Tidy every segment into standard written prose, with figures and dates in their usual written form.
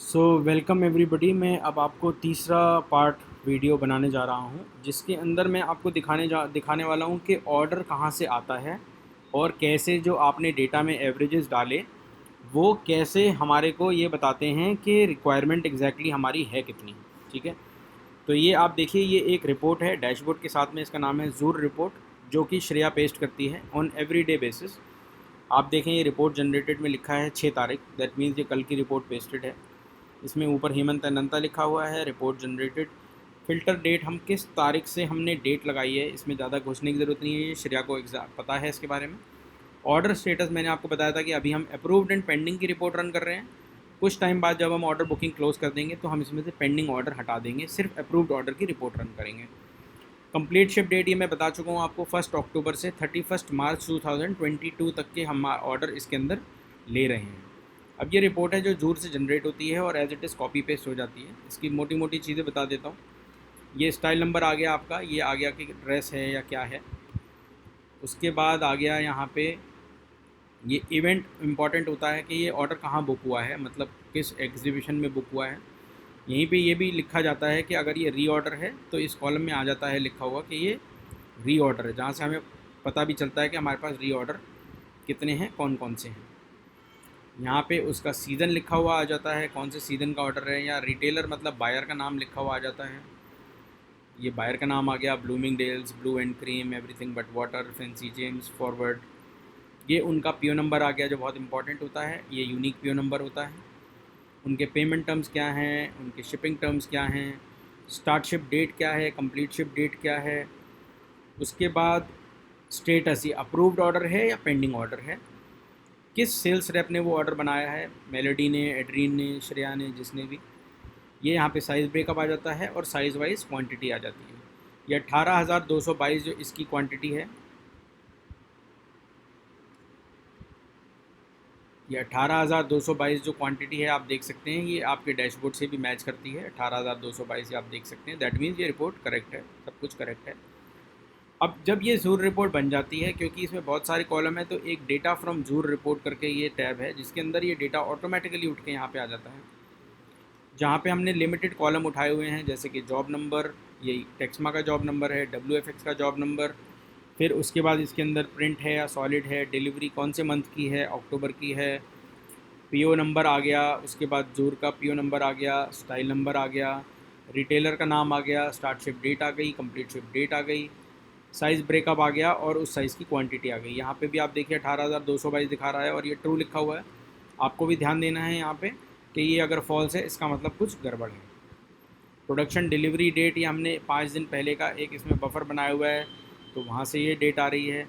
So welcome everybody. मैं अब आपको तीसरा पार्ट वीडियो बनाने जा रहा हूं, जिसके अंदर मैं आपको दिखाने वाला हूं कि ऑर्डर कहां से आता है और कैसे जो आपने डेटा में एवरेजेस डाले वो कैसे हमारे को ये बताते हैं कि रिक्वायरमेंट एग्जैक्टली हमारी है कितनी। ठीक है, तो ये आप देखिए, ये एक रिपोर्ट है डैशबोर्ड के साथ में। इसका नाम है जूर रिपोर्ट, जो कि श्रेया पेस्ट करती है ऑन एवरीडे बेसिस। आप देखें, ये रिपोर्ट जनरेटेड में लिखा है 6 तारीख, दैट मीन्स ये कल की रिपोर्ट पेस्टेड है। इसमें ऊपर हेमंत अनंता लिखा हुआ है, रिपोर्ट जनरेटेड। फ़िल्टर डेट, हम किस तारीख से हमने डेट लगाई है, इसमें ज़्यादा घुसने की ज़रूरत नहीं है, ये श्रेया को पता है इसके बारे में। ऑर्डर स्टेटस, मैंने आपको बताया था कि अभी हम अप्रूव्ड एंड पेंडिंग की रिपोर्ट रन कर रहे हैं। कुछ टाइम बाद जब हम ऑर्डर बुकिंग क्लोज कर देंगे तो हम इसमें से पेंडिंग ऑर्डर हटा देंगे, सिर्फ अप्रूव्ड ऑर्डर की रिपोर्ट रन करेंगे। कंप्लीट शिप डेट ये मैं बता चुका हूँ आपको, 1 अक्टूबर से 31 मार्च 2022 तक के हम ऑर्डर इसके अंदर ले रहे हैं। अब ये रिपोर्ट है जो जूर से जनरेट होती है और as it is copy paste हो जाती है। इसकी मोटी मोटी चीज़ें बता देता हूँ। ये स्टाइल नंबर आ गया आपका, ये आ गया कि ड्रेस है या क्या है। उसके बाद आ गया यहाँ पे ये इवेंट इम्पॉर्टेंट होता है कि ये ऑर्डर कहाँ बुक हुआ है, मतलब किस एग्जीबिशन में बुक हुआ है। यहीं पे ये भी लिखा जाता है कि अगर ये री ऑर्डर है तो इस कॉलम में आ जाता है लिखा हुआ कि ये री ऑर्डर है, जहाँ से हमें पता भी चलता है कि हमारे पास री ऑर्डर कितने हैं, कौन कौन से हैं। यहाँ पे उसका सीज़न लिखा हुआ आ जाता है, कौन से सीज़न का ऑर्डर है, या रिटेलर मतलब बायर का नाम लिखा हुआ आ जाता है। ये बायर का नाम आ गया, Blooming Dales, Blue and Cream, Everything But Water, Fancy Gems, Forward. ये उनका पीओ नंबर आ गया जो बहुत इंपॉर्टेंट होता है, ये यूनिक पीओ नंबर होता है। उनके पेमेंट टर्म्स क्या हैं, उनके शिपिंग टर्म्स क्या हैं, स्टार्ट शिप डेट क्या है, कंप्लीट शिप डेट क्या है। उसके बाद स्टेटस, ये अप्रूव्ड ऑर्डर है या पेंडिंग ऑर्डर है, किस सेल्स रेप ने वो ऑर्डर बनाया है, मेलोडी ने, एड्रीन ने, श्रेया ने, जिसने भी। ये यहाँ पे साइज़ ब्रेकअप आ जाता है और साइज़ वाइज क्वांटिटी आ जाती है। ये 18,222 जो इसकी क्वांटिटी है, ये 18,222 जो क्वांटिटी है आप देख सकते हैं, ये आपके डैशबोर्ड से भी मैच करती है। 18,222 आप देख सकते हैं, दैट मीन्स ये रिपोर्ट करेक्ट है, सब कुछ करेक्ट है। अब जब ये जूर रिपोर्ट बन जाती है, क्योंकि इसमें बहुत सारे कॉलम है, तो एक डेटा फ्रॉम जूर रिपोर्ट करके ये टैब है, जिसके अंदर ये डेटा ऑटोमेटिकली उठ के यहाँ पे आ जाता है। जहाँ पे हमने लिमिटेड कॉलम उठाए हुए हैं, जैसे कि जॉब नंबर, ये टेक्समा का जॉब नंबर है, WFX का जॉब नंबर, फिर उसके बाद इसके अंदर प्रिंट है या सॉलिड है, डिलीवरी कौन से मंथ की है, अक्टूबर की है, पीओ नंबर आ गया, उसके बाद जूर का पीओ नंबर आ गया, स्टाइल नंबर आ गया, रिटेलर का नाम आ गया, स्टार्ट शिप डेट आ गई, कंप्लीट शिप डेट आ गई, साइज़ ब्रेकअप आ गया और उस साइज़ की क्वांटिटी आ गई। यहाँ पे भी आप देखिए 18,222 दिखा रहा है और ये ट्रू लिखा हुआ है। आपको भी ध्यान देना है यहाँ पे कि ये अगर फॉल्स है इसका मतलब कुछ गड़बड़ है। प्रोडक्शन डिलीवरी डेट, ये हमने 5 दिन पहले का एक इसमें बफर बनाया हुआ है, तो वहाँ से ये डेट आ रही है।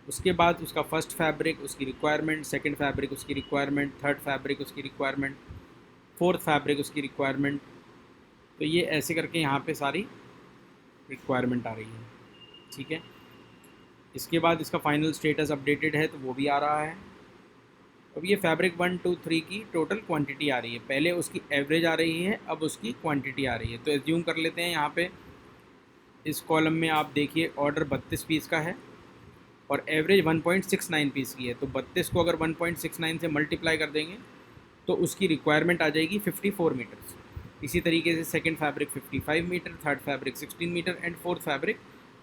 उसके बाद उसका फर्स्ट फैब्रिक उसकी रिक्वायरमेंट, सेकंड फैब्रिक उसकी रिक्वायरमेंट, थर्ड फैब्रिक उसकी रिक्वायरमेंट, फोर्थ फैब्रिक उसकी रिक्वायरमेंट। तो ये ऐसे करके यहाँ पे सारी रिक्वायरमेंट आ रही है। ठीक है, इसके बाद इसका फाइनल स्टेटस अपडेटेड है, तो वो भी आ रहा है। अब ये फैब्रिक 1 2 3 की टोटल क्वांटिटी आ रही है, पहले उसकी एवरेज आ रही है, अब उसकी क्वांटिटी आ रही है। तो एज्यूम कर लेते हैं यहाँ पे इस कॉलम में आप देखिए ऑर्डर 32 पीस का है और एवरेज 1.69 पीस की है, तो 32 को अगर 1.69 से मल्टीप्लाई कर देंगे तो उसकी रिक्वायरमेंट आ जाएगी 54 मीटर्स। इसी तरीके से second fabric 55 metre, third fabric 16 metre and fourth fabric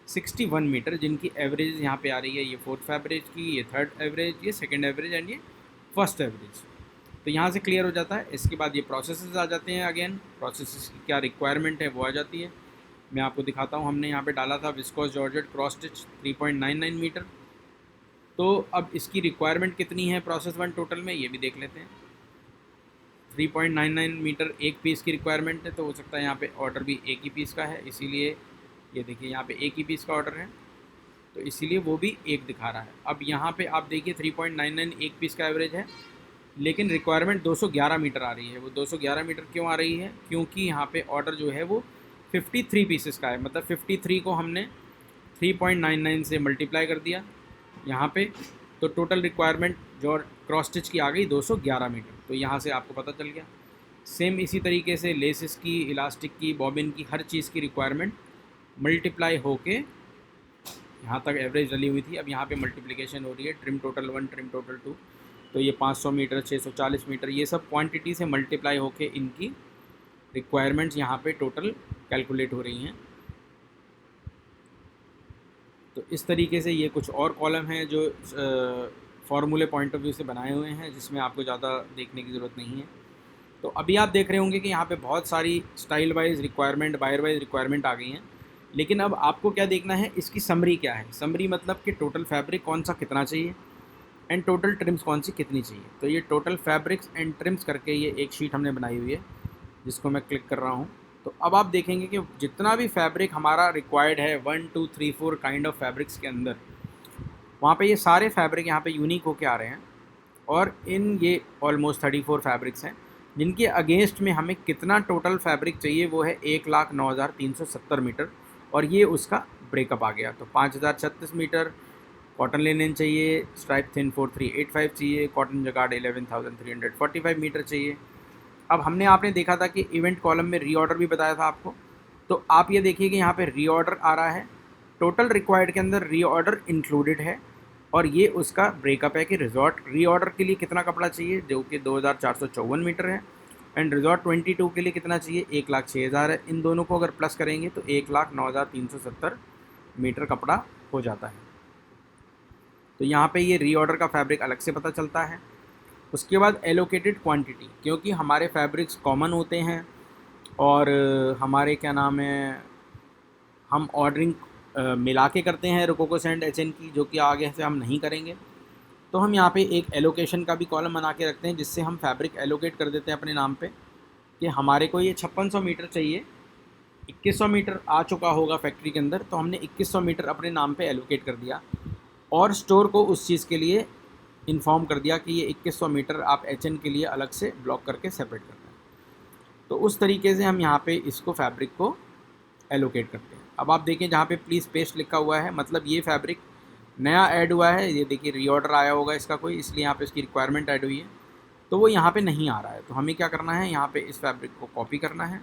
61 metre, जिनकी एवरेज यहाँ पे आ रही है, ये फोर्थ फैब्रिक की, ये थर्ड एवरेज, ये सेकंड एवरेज एंड ये फर्स्ट एवरेज। तो यहाँ से क्लियर हो जाता है। इसके बाद ये प्रोसेसेस आ जाते हैं, अगेन प्रोसेसेस की क्या रिक्वायरमेंट है वो आ जाती है। मैं आपको दिखाता हूँ, हमने यहाँ पे डाला था viscose georgette cross stitch 3.99 metre. तो अब इसकी रिक्वायरमेंट कितनी है प्रोसेस 1 टोटल में, ये भी देख लेते हैं। 3.99 मीटर एक पीस की रिक्वायरमेंट है, तो हो सकता है यहाँ पे ऑर्डर भी एक ही पीस का है, इसीलिए ये देखिए यहाँ पे एक ही पीस का ऑर्डर है, तो इसीलिए वो भी एक दिखा रहा है। अब यहाँ पे आप देखिए 3.99 एक पीस का एवरेज है, लेकिन रिक्वायरमेंट 211 मीटर आ रही है। वो 211 मीटर क्यों आ रही है, क्योंकि यहाँ पे ऑर्डर जो है वो 53 पीसेस का है, मतलब 53 को हमने 3.99 से मल्टीप्लाई कर दिया यहाँ पे, तो टोटल रिक्वायरमेंट जो क्रॉस स्टिच की आ गई 211 मीटर। तो यहाँ से आपको पता चल गया। सेम इसी तरीके से लेसिस की, इलास्टिक की, बॉबिन की, हर चीज़ की रिक्वायरमेंट मल्टीप्लाई होके यहाँ तक एवरेज डली हुई थी। अब यहाँ पे मल्टीप्लिकेशन हो रही है, ट्रिम टोटल 1 ट्रिम टोटल 2, तो ये 500 मीटर, 640 मीटर, ये सब क्वांटिटी से मल्टीप्लाई होके इनकी रिक्वायरमेंट्स यहाँ पे टोटल कैलकुलेट हो रही हैं। तो इस तरीके से ये कुछ और कॉलम हैं जो फार्मूले पॉइंट ऑफ व्यू से बनाए हुए हैं, जिसमें आपको ज़्यादा देखने की ज़रूरत नहीं है। तो अभी आप देख रहे होंगे कि यहाँ पे बहुत सारी style wise requirement, buyer wise requirement आ गई हैं। लेकिन अब आपको क्या देखना है, इसकी समरी क्या है। समरी मतलब कि टोटल फैब्रिक कौन सा कितना चाहिए एंड टोटल ट्रिम्स कौन सी कितनी चाहिए। तो ये टोटल फैब्रिक्स एंड ट्रिम्स करके ये एक शीट हमने बनाई हुई है, जिसको मैं क्लिक कर रहा हूँ। तो अब आप देखेंगे कि जितना भी फैब्रिक हमारा रिक्वायर्ड है 1 2 3 4 काइंड ऑफ फैब्रिक्स के अंदर, वहाँ पे ये सारे फैब्रिक यहाँ पे यूनिक होके आ रहे हैं। और इन ये ऑलमोस्ट 34 फैब्रिक्स हैं, जिनके अगेंस्ट में हमें कितना टोटल फैब्रिक चाहिए वो है 1,09,370 मीटर। और ये उसका ब्रेकअप आ गया। तो 5,036 मीटर कॉटन लिनन चाहिए, स्ट्राइप थिन 4385 चाहिए, कॉटन जगार्ड 11,345 मीटर चाहिए। अब हमने आपने देखा था कि इवेंट कॉलम में रीऑर्डर भी बताया था आपको। तो आप ये देखिए कि यहाँ पे रीऑर्डर आ रहा है, टोटल रिक्वायर्ड के अंदर रीऑर्डर इंक्लूडेड है। और ये उसका ब्रेकअप है कि रिजॉर्ट रीऑर्डर के लिए कितना कपड़ा चाहिए, जो कि 2,454 मीटर है। एंड रिजॉर्ट 22 के लिए कितना चाहिए, 1,06,000 है। इन दोनों को अगर प्लस करेंगे तो 1,09,370 मीटर कपड़ा हो जाता है। तो यहाँ पे ये रीऑर्डर का फैब्रिक अलग से पता चलता है। उसके बाद एलोकेटेड क्वांटिटी, क्योंकि हमारे फैब्रिक्स कॉमन होते हैं और हमारे क्या नाम है, हम ऑर्डरिंग मिला के करते हैं रोकोको सैंड HN की, जो कि आगे से हम नहीं करेंगे। तो हम यहाँ पे एक एलोकेशन का भी कॉलम बना के रखते हैं, जिससे हम फैब्रिक एलोकेट कर देते हैं अपने नाम पे कि हमारे को ये 5600 मीटर चाहिए, 2100 मीटर आ चुका होगा फैक्ट्री के अंदर, तो हमने 2100 मीटर अपने नाम पे एलोकेट कर दिया और स्टोर को उस चीज़ के लिए इन्फॉर्म कर दिया कि ये 2100 मीटर आप HN के लिए अलग से ब्लॉक करके सेपरेट करना है। तो उस तरीके से हम यहाँ पे इसको फैब्रिक को एलोकेट करते हैं। अब आप देखें जहाँ पे प्लीज़ पेस्ट लिखा हुआ है, मतलब ये फैब्रिक नया ऐड हुआ है। ये देखिए रीऑर्डर आया होगा इसका कोई, इसलिए यहाँ पे इसकी रिक्वायरमेंट ऐड हुई है, तो वो यहाँ पे नहीं आ रहा है। तो हमें क्या करना है, यहाँ पे इस फैब्रिक को कॉपी करना है,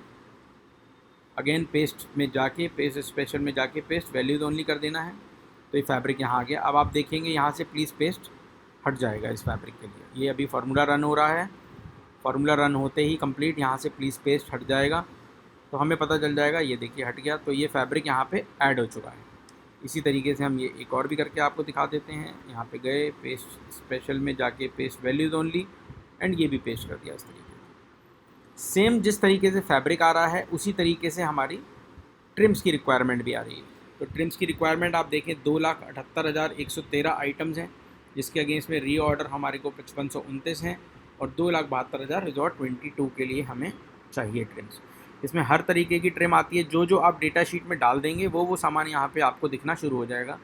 अगेन पेस्ट में जाके, पेस्ट स्पेशल में जाके पेस्ट वैल्यूज ओनली कर देना है। तो ये फैब्रिक यहाँ आ गया। अब आप देखेंगे यहाँ से प्लीज़ पेस्ट हट जाएगा इस फैब्रिक के लिए। ये अभी फार्मूला रन हो रहा है, फार्मूला रन होते ही कंप्लीट यहाँ से प्लीज़ पेस्ट हट जाएगा, तो हमें पता चल जाएगा। ये देखिए हट गया, तो ये फैब्रिक यहाँ पे ऐड हो चुका है। इसी तरीके से हम ये एक और भी करके आपको दिखा देते हैं। यहाँ पे गए, पेस्ट स्पेशल में जाके पेस्ट वैल्यूज ओनली, एंड ये भी पेस्ट कर दिया इस तरीके से। सेम जिस तरीके से फैब्रिक आ रहा है उसी तरीके से हमारी ट्रिम्स की रिक्वायरमेंट भी आ रही है। तो ट्रिम्स की रिक्वायरमेंट आप देखें 2,78,113 आइटम्स हैं, जिसके अगेंस्ट में री ऑर्डर हमारे को 5529 हैं और 2,72,000 रिजॉर्ट 22 के लिए हमें चाहिए ट्रिम्स। इसमें हर तरीके की ट्रिम आती है, जो जो आप डेटा शीट में डाल देंगे वो सामान यहाँ पे आपको दिखना शुरू हो जाएगा।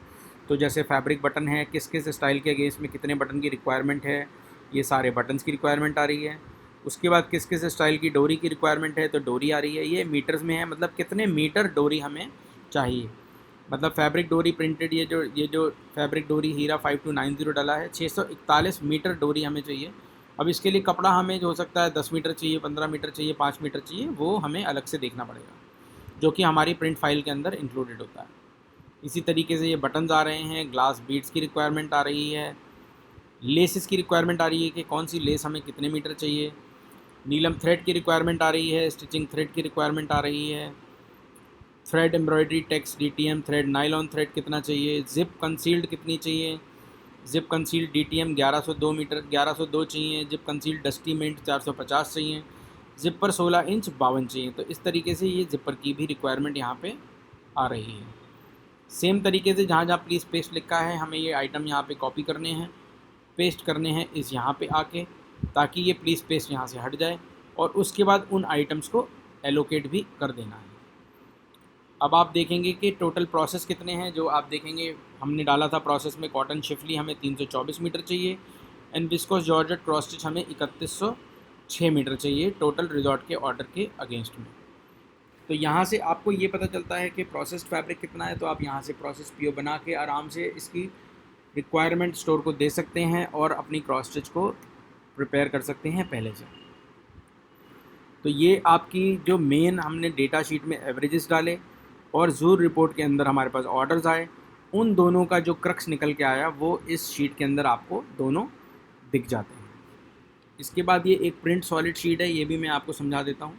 तो जैसे फैब्रिक बटन है, किस किस स्टाइल के अगेंस्ट में कितने बटन की रिक्वायरमेंट है, ये सारे बटन्स की रिक्वायरमेंट आ रही है। उसके बाद किस किस स्टाइल की डोरी की रिक्वायरमेंट है, तो डोरी आ रही है। ये मीटर्स में है, मतलब कितने मीटर डोरी हमें चाहिए। मतलब फैब्रिक डोरी प्रिंटेड, ये जो फैब्रिक डोरी हीरा 5290 डाला है, 641 मीटर डोरी हमें चाहिए। अब इसके लिए कपड़ा हमें जो हो सकता है 10 मीटर चाहिए, 15 मीटर चाहिए, 5 मीटर चाहिए, वो हमें अलग से देखना पड़ेगा, जो कि हमारी प्रिंट फाइल के अंदर इंक्लूडेड होता है। इसी तरीके से ये बटन्स आ रहे हैं, ग्लास बीड्स की रिक्वायरमेंट आ रही है, लेसेस की रिक्वायरमेंट आ रही है कि कौन सी लेस हमें कितने मीटर चाहिए, नीलम थ्रेड की रिक्वायरमेंट आ रही है, स्टिचिंग थ्रेड की रिक्वायरमेंट आ रही है, thread embroidery tex DTM thread, nylon thread कितना चाहिए, जिप कंसील्ड कितनी चाहिए, जिप कंसील्ड DTM 1102 मीटर 1102 चाहिए, जिप कंसील्ड डस्टी मिंट 450 चाहिए, जिपर 16 इंच 52 चाहिए। तो इस तरीके से ये जिपर की भी रिक्वायरमेंट यहाँ पे आ रही है। सेम तरीके से जहाँ जहाँ प्लीज़ पेस्ट लिखा है, हमें ये आइटम यहाँ पे कॉपी करने हैं, पेस्ट करने हैं इस यहाँ पे आके, ताकि ये प्लीज़ पेस्ट यहाँ से हट जाए और उसके बाद उन आइटम्स को एलोकेट भी कर देना है। अब आप देखेंगे कि टोटल प्रोसेस कितने हैं। जो आप देखेंगे हमने डाला था प्रोसेस में, कॉटन शिफली हमें 324 मीटर चाहिए and viscose georgette cross stitch हमें 3106 मीटर चाहिए टोटल रिजॉर्ट के ऑर्डर के अगेंस्ट में। तो यहाँ से आपको ये पता चलता है कि प्रोसेस्ड फैब्रिक कितना है। तो आप यहाँ से प्रोसेस PO बना के आराम से इसकी रिक्वायरमेंट स्टोर को दे सकते हैं और अपनी क्रॉस स्टिच को प्रिपेयर कर सकते हैं पहले से। तो ये आपकी जो मेन हमने डेटा शीट में एवरेजेस डाले और जूर रिपोर्ट के अंदर हमारे पास ऑर्डर्स आए, उन दोनों का जो क्रक्स निकल के आया वो इस शीट के अंदर आपको दोनों दिख जाते हैं। इसके बाद ये एक प्रिंट सॉलिड शीट है, ये भी मैं आपको समझा देता हूँ।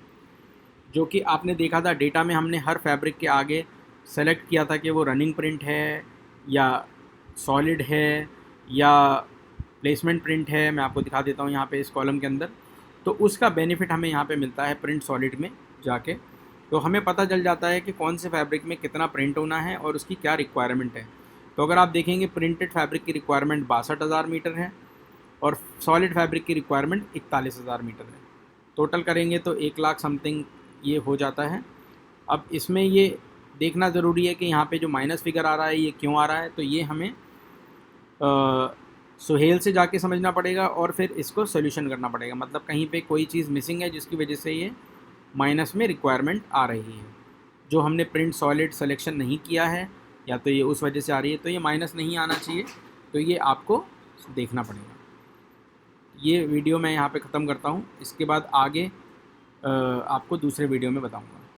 जो कि आपने देखा था डेटा में, हमने हर फैब्रिक के आगे सेलेक्ट किया था कि वो रनिंग प्रिंट है या सॉलिड है या प्लेसमेंट प्रिंट है। मैं आपको दिखा देता हूँ यहाँ पे इस कॉलम के अंदर। तो उसका बेनिफिट हमें यहाँ पे मिलता है प्रिंट सॉलिड में जाके। तो हमें पता चल जाता है कि कौन से फैब्रिक में कितना प्रिंट होना है और उसकी क्या रिक्वायरमेंट है। तो अगर आप देखेंगे प्रिंटेड फैब्रिक की रिक्वायरमेंट 62,000 मीटर है और सॉलिड फैब्रिक की रिक्वायरमेंट 41,000 मीटर है। टोटल करेंगे तो 1 लाख समथिंग ये हो जाता है। अब इसमें ये देखना ज़रूरी है कि यहाँ पे जो माइनस फिगर आ रहा है ये क्यों आ रहा है। तो ये हमें सुहेल से जाके समझना पड़ेगा और फिर इसको सोल्यूशन करना पड़ेगा। मतलब कहीं पे कोई चीज़ मिसिंग है जिसकी वजह से ये माइनस में रिक्वायरमेंट आ रही है। जो हमने प्रिंट सॉलिड सिलेक्शन नहीं किया है या तो ये उस वजह से आ रही है, तो ये माइनस नहीं आना चाहिए। तो ये आपको देखना पड़ेगा। ये वीडियो मैं यहाँ पे ख़त्म करता हूँ। इसके बाद आगे आपको दूसरे वीडियो में बताऊँगा।